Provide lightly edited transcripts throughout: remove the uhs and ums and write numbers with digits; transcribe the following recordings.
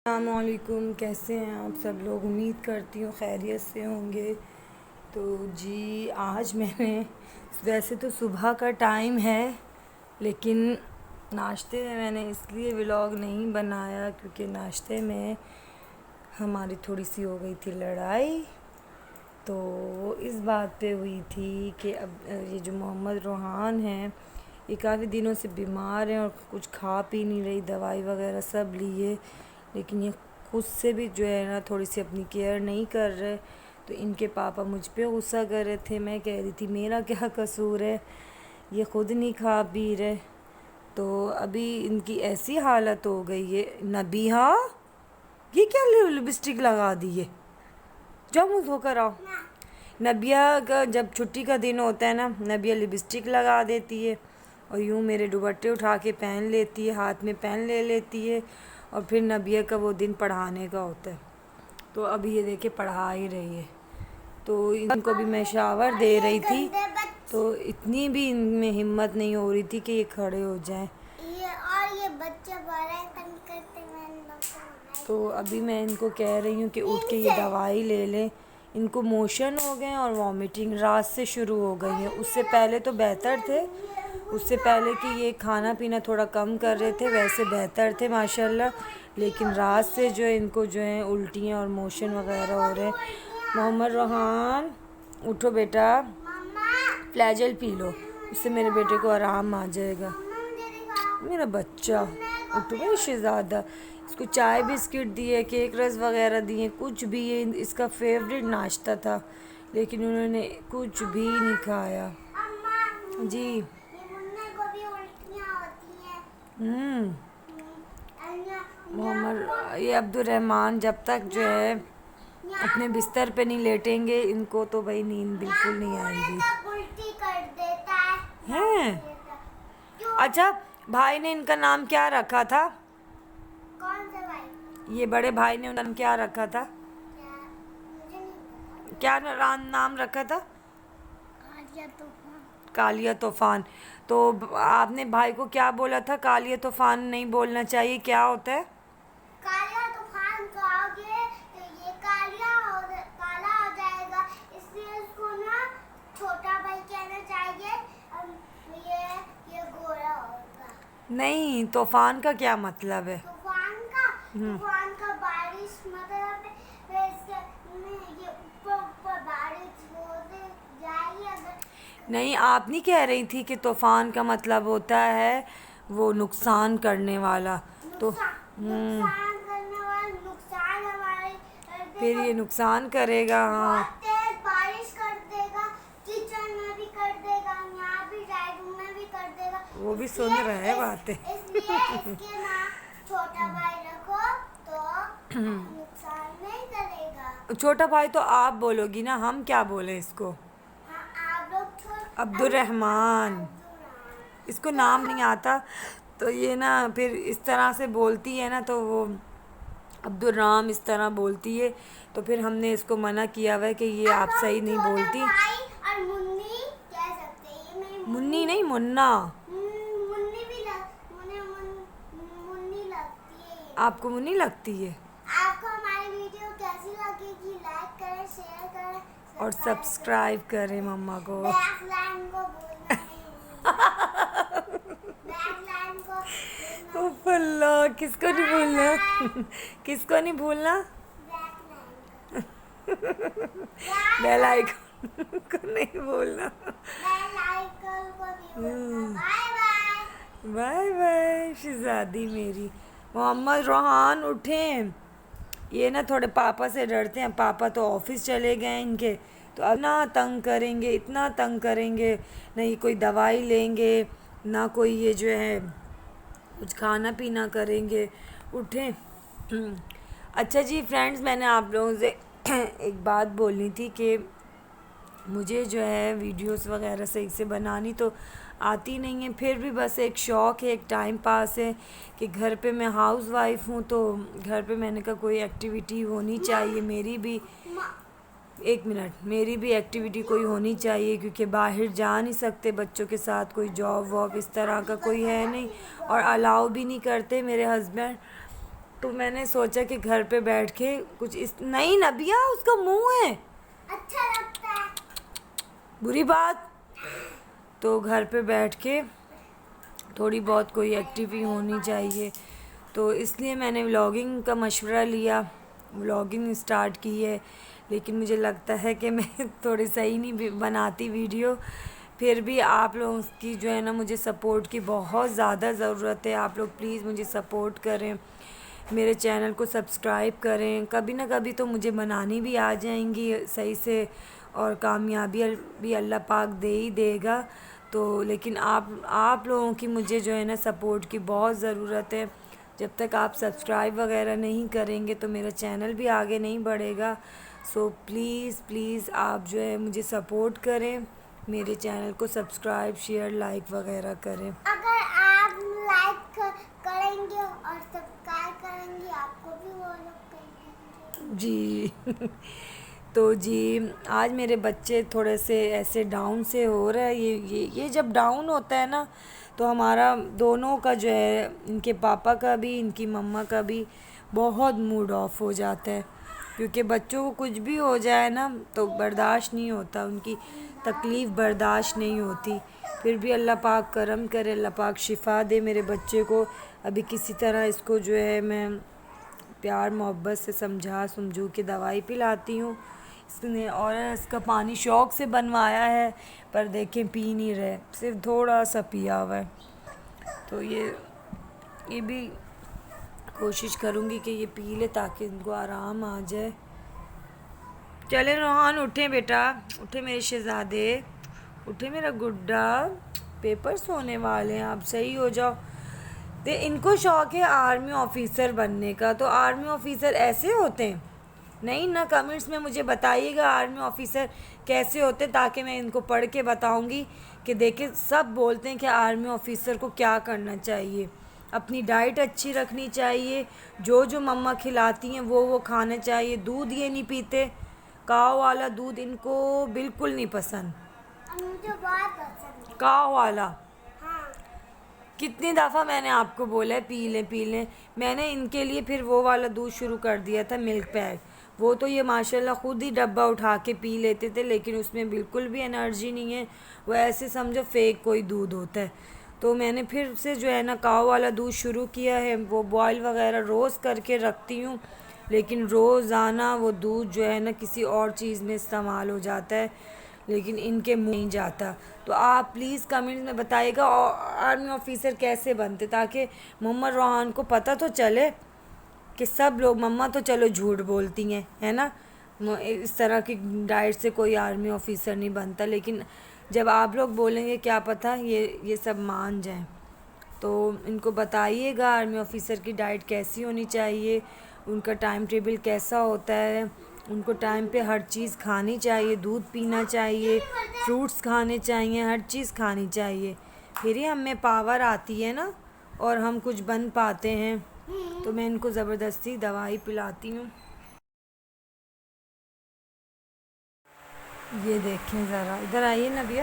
السلام علیکم، کیسے ہیں آپ سب لوگ؟ امید کرتی ہوں خیریت سے ہوں گے۔ تو جی آج میں نے ویسے تو صبح کا ٹائم ہے لیکن ناشتے میں نے اس لیے ولاگ نہیں بنایا کیونکہ ناشتے میں ہماری تھوڑی سی ہو گئی تھی لڑائی۔ تو اس بات پہ ہوئی تھی کہ اب یہ جو محمد روحان ہیں یہ کافی دنوں سے بیمار ہیں اور کچھ کھا پی نہیں رہی، دوائی وغیرہ سب لیے، لیکن یہ خود سے بھی جو ہے نا تھوڑی سی اپنی کیئر نہیں کر رہے۔ تو ان کے پاپا مجھ پہ غصہ کر رہے تھے، میں کہہ رہی تھی میرا کیا قصور ہے، یہ خود نہیں کھا پی رہے۔ تو ابھی ان کی ایسی حالت ہو گئی ہے۔ نبیہا یہ کیا لپسٹک لگا دی ہے، جاؤ منہ دھو کر آؤ۔ نبیہ کا جب چھٹی کا دن ہوتا ہے نا، نبیہ لپسٹک لگا دیتی ہے اور یوں میرے دوپٹے اٹھا کے پہن لیتی ہے، ہاتھ میں پین لے لیتی ہے، اور پھر نبیہ کا وہ دن پڑھانے کا ہوتا ہے۔ تو اب یہ دیکھے پڑھا ہی رہی ہے۔ تو ان کو بھی میں شاور دے رہی تھی تو اتنی بھی ان میں ہمت نہیں ہو رہی تھی کہ یہ کھڑے ہو جائیں۔ تو ابھی میں ان کو کہہ رہی ہوں کہ اٹھ کے یہ دوائی لے لیں۔ ان کو موشن ہو گئے اور وامٹنگ رات سے شروع ہو گئی ہے۔ اس سے پہلے تو بہتر تھے، اس سے پہلے کہ یہ کھانا پینا تھوڑا کم کر رہے تھے ویسے بہتر تھے ماشاءاللہ، لیکن رات سے جو ان کو جو ہیں الٹیاں اور موشن وغیرہ ہو رہے ہیں۔ محمد روحان اٹھو بیٹا، فلیجل پی لو، اس سے میرے بیٹے کو آرام آ جائے گا۔ میرا بچہ اٹھو، میرا شہزادہ۔ اس کو چائے بسکٹ دیے، کیک رس وغیرہ دیے، کچھ بھی، یہ اس کا فیوریٹ ناشتہ تھا لیکن انہوں نے کچھ بھی نہیں کھایا۔ جی محمد یہ عبدالرحمن جب تک جو ہے اپنے بستر پہ نہیں لیٹیں گے ان کو تو بھائی نیند بالکل نہیں آئے گی۔ ہیں اچھا، بھائی نے ان کا نام کیا رکھا تھا؟ یہ بڑے بھائی نے انہوں نے کیا رکھا تھا؟ کیا نام رکھا تھا؟ کالیہ طوفان۔ تو آپ نے بھائی کو کیا بولا تھا؟ کالیہ طوفان نہیں بولنا چاہیے، کیا ہوتا ہے؟ کالیہ طوفان کہو گے تو یہ کالا ہو جائے گا، اس لیے اس کو نا چھوٹا بھائی کہنا چاہیے، یہ گورا ہوگا۔ نہیں، طوفان کا کیا مطلب ہے؟ طوفان کا بارش مطلب ہے، یہ اوپر بارش ہو جائے گی اگر۔ نہیں، آپ نہیں کہہ رہی تھی کہ طوفان کا مطلب ہوتا ہے وہ نقصان کرنے والا؟ تو نقصان کرنے والا، نقصان ہمارے پھر یہ نقصان کرے گا۔ ہاں، بہت تیز بارش کر دے گا، کچن میں بھی کر دے گا، یہاں بھی ڈرائنگ روم میں بھی کر دے گا۔ وہ بھی سن رہے ہیں باتیں۔ اس لیے اس کے نام چھوٹا بھائی رکھو تو نقصان نہیں کرے گا۔ چھوٹا بھائی تو آپ بولو گی نا، ہم کیا بولیں اس کو؟ ہاں آپ لوگ عبدالرحمن، اس کو نام نہیں آتا تو یہ نا پھر اس طرح سے بولتی ہے نا، تو وہ عبدالرحم اس طرح بولتی ہے، تو پھر ہم نے اس کو منع کیا ہوا ہے کہ یہ آپ صحیح نہیں بولتی۔ چھوٹا بھائی اور منی کہہ سکتے ہیں، یہ میری منی نہیں، منا۔ منی بھی منی لگتی ہے۔ آپ کو منی لگتی ہے؟ آپ کو ہماری ویڈیو کیسی لگے گی؟ لائک کریں، شیئر کریں اور سبسکرائب کریں مما کو۔ بیک لائن کو بولنا نہیں، بیک لائن کو بولنا اوف اللہ، کس کو نہیں بھولنا؟ کس کو نہیں بھولنا؟ بیک لائن بیل آئیکن کو نہیں بولنا۔ بیل آئیکن کو بھی بولنا۔ Bye bye. بائے بائے شہزادی میری۔ محمد روحان اٹھیں، یہ نا تھوڑے پاپا سے ڈرتے ہیں، پاپا تو آفس چلے گئے ان کے، تو اتنا تنگ کریں گے، اتنا تنگ کریں گے، نہ یہ کوئی دوائی لیں گے نہ کوئی یہ جو ہے کچھ کھانا پینا کریں گے۔ اٹھیں۔ اچھا جی فرینڈز، میں نے آپ لوگوں سے ایک بات بولنی تھی کہ مجھے جو ہے ویڈیوز وغیرہ صحیح سے بنانی تو آتی نہیں ہیں، پھر بھی بس ایک شوق ہے، ایک ٹائم پاس ہے کہ گھر پہ میں ہاؤس وائف ہوں، تو گھر پہ میں نے کہا کوئی ایکٹیویٹی ہونی چاہیے، میری بھی ایک منٹ، میری بھی ایکٹیویٹی کوئی ہونی چاہیے کیونکہ باہر جا نہیں سکتے بچوں کے ساتھ، کوئی جاب واب اس طرح کا کوئی ہے نہیں، اور الاؤ بھی نہیں کرتے میرے ہسبینڈ۔ تو میں نے سوچا کہ گھر پہ بیٹھ کے کچھ نہیں نبیہ اس کا منہ ہے اچھا لگتا ہے. بری بات. تو گھر پہ بیٹھ کے تھوڑی بہت کوئی ایکٹیویٹی ہونی چاہیے. تو اس لیے میں نے ولاگنگ کا مشورہ لیا, ولاگنگ اسٹارٹ کی ہے. لیکن مجھے لگتا ہے کہ میں تھوڑی صحیح نہیں بناتی ویڈیو. پھر بھی آپ لوگوں کی جو ہے نا مجھے سپورٹ کی بہت زیادہ ضرورت ہے. آپ لوگ پلیز مجھے سپورٹ کریں, میرے چینل کو سبسکرائب کریں. کبھی نہ کبھی تو مجھے بنانی بھی آ جائیں گی صحیح سے, اور کامیابی بھی اللہ پاک دے ہی دے گا. تو لیکن آپ لوگوں کی مجھے جو ہے نا سپورٹ کی بہت ضرورت ہے. جب تک آپ سبسکرائب وغیرہ نہیں کریں گے تو میرا چینل بھی آگے نہیں بڑھے گا. سو پلیز آپ جو ہے مجھے سپورٹ کریں, میرے چینل کو سبسکرائب شیئر لائک وغیرہ کریں. اگر آپ لائک کریں گے اور سبسکرائب کریں گے آپ کو بھی وہ لوگ کریں گے. جی تو جی آج میرے بچے تھوڑے سے ایسے ڈاؤن سے ہو رہا ہے. یہ جب ڈاؤن ہوتا ہے نا تو ہمارا دونوں کا جو ہے, ان کے پاپا کا بھی ان کی مما کا بھی بہت موڈ آف ہو جاتا ہے. کیونکہ بچوں کو کچھ بھی ہو جائے نا تو برداشت نہیں ہوتا, ان کی تکلیف برداشت نہیں ہوتی. پھر بھی اللہ پاک کرم کرے, اللہ پاک شفا دے میرے بچے کو. ابھی کسی طرح اس کو جو ہے میں پیار محبت سے سمجھو کے دوائی پلاتی ہوں. اس نے اور اس کا پانی شوق سے بنوایا ہے, پر دیکھیں پی نہیں رہے, صرف تھوڑا سا پیا ہوا ہے. تو یہ بھی کوشش کروں گی کہ یہ پی لے تاکہ ان کو آرام آ جائے. چلے روحان اٹھیں بیٹا, اٹھے میرے شہزادے, اٹھے میرا گڈا, پیپرز ہونے والے ہیں, آپ صحیح ہو جاؤ. ان کو شوق ہے آرمی آفیسر بننے کا. تو آرمی آفیسر ایسے ہوتے ہیں؟ نہیں نا, کمنٹس میں مجھے بتائیے گا آرمی آفیسر کیسے ہوتے, تاکہ میں ان کو پڑھ کے بتاؤں گی کہ دیکھیں سب بولتے ہیں کہ آرمی آفیسر کو کیا کرنا چاہیے. اپنی ڈائٹ اچھی رکھنی چاہیے, جو مما کھلاتی ہیں وہ کھانا چاہیے. دودھ یہ نہیں پیتے, کاؤ والا دودھ ان کو بالکل نہیں پسند. مجھے بہت پسند ہے کاؤ والا ہاں. کتنی دفعہ میں نے آپ کو بولا ہے پی لیں. میں نے ان کے لیے پھر وہ والا دودھ شروع کر دیا تھا, ملک پیک. وہ تو یہ ماشاءاللہ خود ہی ڈبہ اٹھا کے پی لیتے تھے, لیکن اس میں بالکل بھی انرجی نہیں ہے. وہ ایسے سمجھو فیک کوئی دودھ ہوتا ہے. تو میں نے پھر سے جو ہے نا کاؤ والا دودھ شروع کیا ہے. وہ بوائل وغیرہ روز کر کے رکھتی ہوں, لیکن روزانہ وہ دودھ جو ہے نا کسی اور چیز میں استعمال ہو جاتا ہے, لیکن ان کے منہ نہیں جاتا. تو آپ پلیز کمنٹ میں بتائیے گا آرمی آفیسر کیسے بنتے, تاکہ محمد روحان کو پتہ تو چلے کہ سب لوگ, مما تو چلو جھوٹ بولتی ہیں ہے نا, اس طرح کی ڈائٹ سے کوئی آرمی آفیسر نہیں بنتا. لیکن جب آپ لوگ بولیں گے کیا پتہ یہ سب مان جائیں. تو ان کو بتائیے گا آرمی آفیسر کی ڈائٹ کیسی ہونی چاہیے, ان کا ٹائم ٹیبل کیسا ہوتا ہے. ان کو ٹائم پہ ہر چیز کھانی چاہیے, دودھ پینا چاہیے, فروٹس کھانے چاہیے, ہر چیز کھانی چاہیے. پھر ہی ہم میں پاور آتی ہے نا, اور ہم کچھ بن پاتے ہیں. تو میں ان کو زبردستی دوائی پلاتی ہوں. یہ دیکھیں ذرا, ادھر آئیے نبیہ.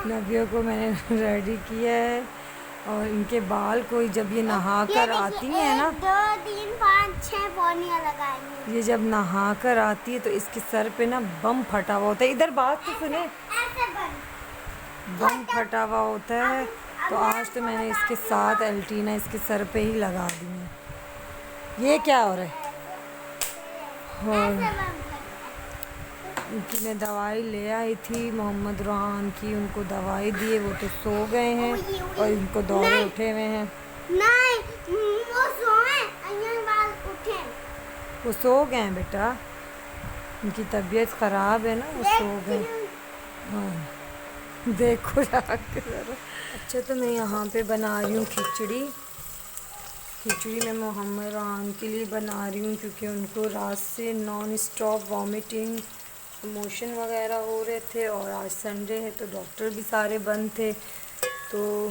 نبیہ کو میں نے ریڈی کیا ہے, اور ان کے بال کوئی جب یہ نہا کر آتی ہیں نا, 2 3 5 6 پونیاں لگائیں گے. یہ جب نہا کر آتی ہے تو اس کے سر پہ نا بم پھٹا ہوا ہوتا ہے. ادھر بات تو سنیں, ایسے بم پھٹا ہوا ہوتا ہے. تو آج تو میں نے اس کے ساتھ الٹینا اس کے سر پہ ہی لگا دی ہے. یہ کیا ہو رہا ہے؟ ان کی میں دوائی لے آئی تھی محمد روحان کی, ان کو دوائی دیے, وہ تو سو گئے ہیں اور ان کو دوڑے اٹھے ہوئے ہیں. نہیں وہ سوئے, انجن بال اٹھے. وہ سو گئے ہیں بیٹا, ان کی طبیعت خراب ہے نا, وہ سو گئے. ہاں دیکھو جا کے ذرا. اچھا تو میں یہاں پہ بنا رہی ہوں کھچڑی میں محمد روحان کے لیے بنا رہی ہوں, کیونکہ ان کو رات سے نان اسٹاپ وامٹنگ موشن وغیرہ ہو رہے تھے, اور آج سنڈے ہے تو ڈاکٹر بھی سارے بند تھے. تو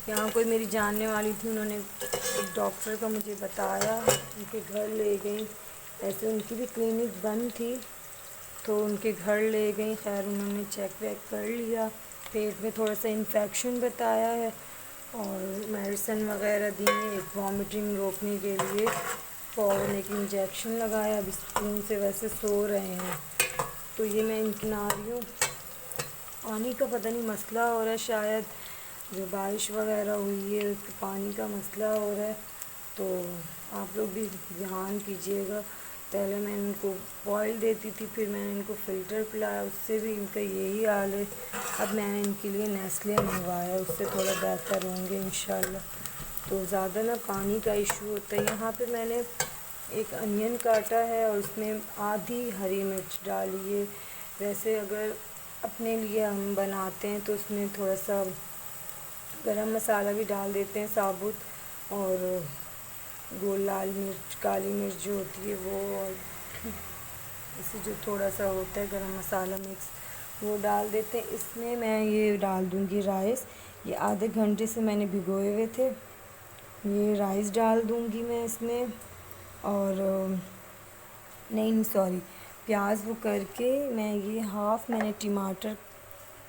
یہاں کوئی میری جاننے والی تھی, انہوں نے ایک ڈاکٹر کا مجھے بتایا, ان کے گھر لے گئی. ایسے ان کی بھی کلینک بند تھی تو ان کے گھر لے گئی. خیر انہوں نے چیک ویک کر لیا, پیٹ میں تھوڑا سا انفیکشن بتایا ہے, اور میڈیسن وغیرہ دی ہیں ایک وامٹنگ روکنے کے لیے، فوراً ایک انجیکشن لگایا، ابھی سکون سے ویسے سو رہے ہیں۔ تو یہ میں نہا رہی ہوں، پانی کا پتہ نہیں مسئلہ ہو رہا ہے، شاید جو بارش وغیرہ ہوئی ہے اس پانی کا مسئلہ ہو رہا ہے، تو آپ لوگ بھی دھیان کیجیے گا۔ پہلے میں ان کو بوائل دیتی تھی، پھر میں نے ان کو فلٹر پلایا، اس سے بھی ان کا یہی حال ہے۔ اب میں نے ان کے لیے نیسلے منگوایا، اس سے تھوڑا بہتر ہوں گے انشاءاللہ۔ تو زیادہ نا پانی کا ایشو ہوتا ہے۔ یہاں پہ میں نے ایک انین کاٹا ہے اور اس میں آدھی ہری مرچ ڈالی ہے۔ ویسے اگر اپنے لیے ہم بناتے ہیں تو اس میں تھوڑا سا گرم مسالہ بھی ڈال دیتے ہیں ثابت، اور گول لال مرچ، کالی مرچ جو ہوتی ہے وہ، اور اسے جو تھوڑا سا ہوتا ہے گرم مسالہ مکس وہ ڈال دیتے ہیں۔ اس میں یہ ڈال دوں گی رائس، یہ آدھے گھنٹے سے میں نے بھگوئے ہوئے تھے، یہ رائس ڈال دوں گی میں اس میں، اور نہیں سوری پیاز وہ کر کے میں یہ میں نے ٹماٹر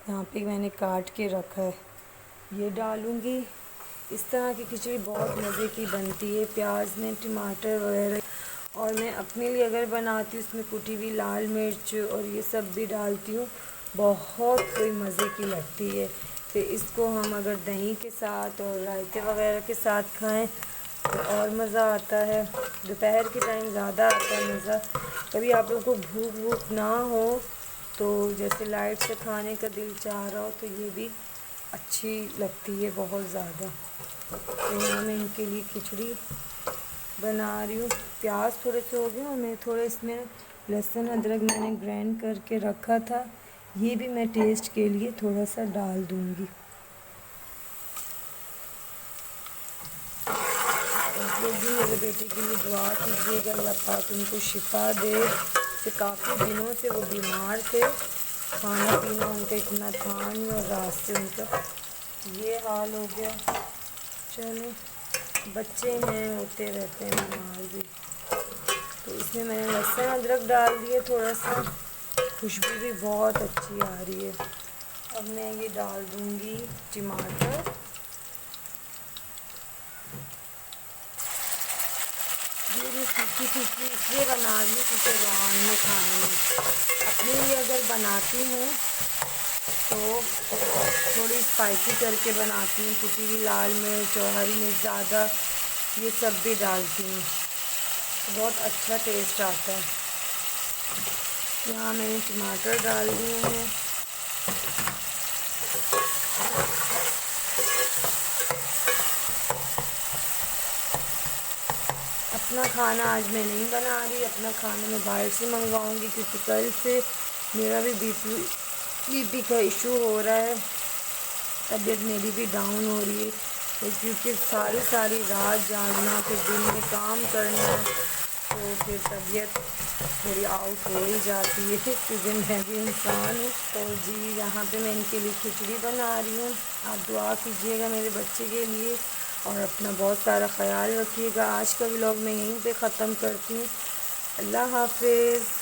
یہاں پہ میں نے کاٹ کے رکھا ہے، یہ ڈالوں گی۔ اس طرح کی کھچڑی بہت مزے کی بنتی ہے، پیاز میں ٹماٹر وغیرہ، اور میں اپنے لیے اگر بناتی ہوں اس میں کٹی ہوئی لال مرچ اور یہ سب بھی ڈالتی ہوں، بہت کوئی مزے کی لگتی ہے۔ پھر اس کو ہم اگر دہی کے ساتھ اور رائتے وغیرہ کے ساتھ کھائیں تو اور مزہ آتا ہے۔ دوپہر کے ٹائم زیادہ آتا ہے مزہ۔ کبھی آپ لوگوں کو بھوک نہ ہو تو جیسے لائٹ سے کھانے کا دل چاہ رہا ہو تو یہ بھی اچھی لگتی ہے بہت زیادہ۔ تو یہاں میں ان کے لیے کھچڑی بنا رہی ہوں۔ پیاز تھوڑے سے ہو گئے اور میں تھوڑے اس میں لہسن ادرک میں نے گرائنڈ کر کے رکھا تھا، یہ بھی میں ٹیسٹ کے لیے تھوڑا سا ڈال دوں گی۔ آپ لوگ بھی میرے بیٹے کے لیے دعا کیجیے گا، اللہ پاک ان کو شفا دے۔ کہ کافی دنوں سے وہ بیمار تھے، کھانا پینا ان کا اتنا تھا نہیں، اور رات سے ان کا یہ حال ہو گیا۔ چلیں بچے ہیں، ہوتے رہتے ہیں بیمار بھی۔ تو اس میں نے لہسن ادرک ڈال دیے، تھوڑا سا خوشبو بھی بہت اچھی آ رہی ہے۔ اب میں یہ ڈال دوں گی ٹماٹر، یہ میں پھیکی پھیکی اس لیے بنا رہی ہوں کیونکہ روحان میں کھانے میں اپنے لیے اگر بناتی ہوں تو تھوڑی اسپائسی کر کے بناتی ہوں، کٹی ہوئی لال مرچ اور ہری مرچ زیادہ یہ سب بھی ڈالتی ہوں، بہت اچھا ٹیسٹ آتا ہے۔ یہاں میں نے ٹماٹر ڈال دیے ہیں، اپنا کھانا آج میں نہیں بنا رہی، اپنا کھانا میں باہر سے منگواؤں گی کیونکہ کل سے میرا بھی بی پی کا ایشو ہو رہا ہے، طبیعت میری بھی ڈاؤن ہو رہی ہے، کیونکہ ساری رات جاگنا، پھر دن میں کام کرنا ہے، تو پھر طبیعت تھوڑی آؤٹ ہو ہی جاتی ہے کیونکہ میں بھی انسان ہوں۔ تو جی یہاں پہ میں ان کے لیے کھچڑی بنا رہی ہوں، آپ دعا کیجیے گا میرے بچے کے لیے اور اپنا بہت سارا خیال رکھیے گا۔ آج کا ولاگ میں یہیں پہ ختم کرتی ہوں، اللہ حافظ۔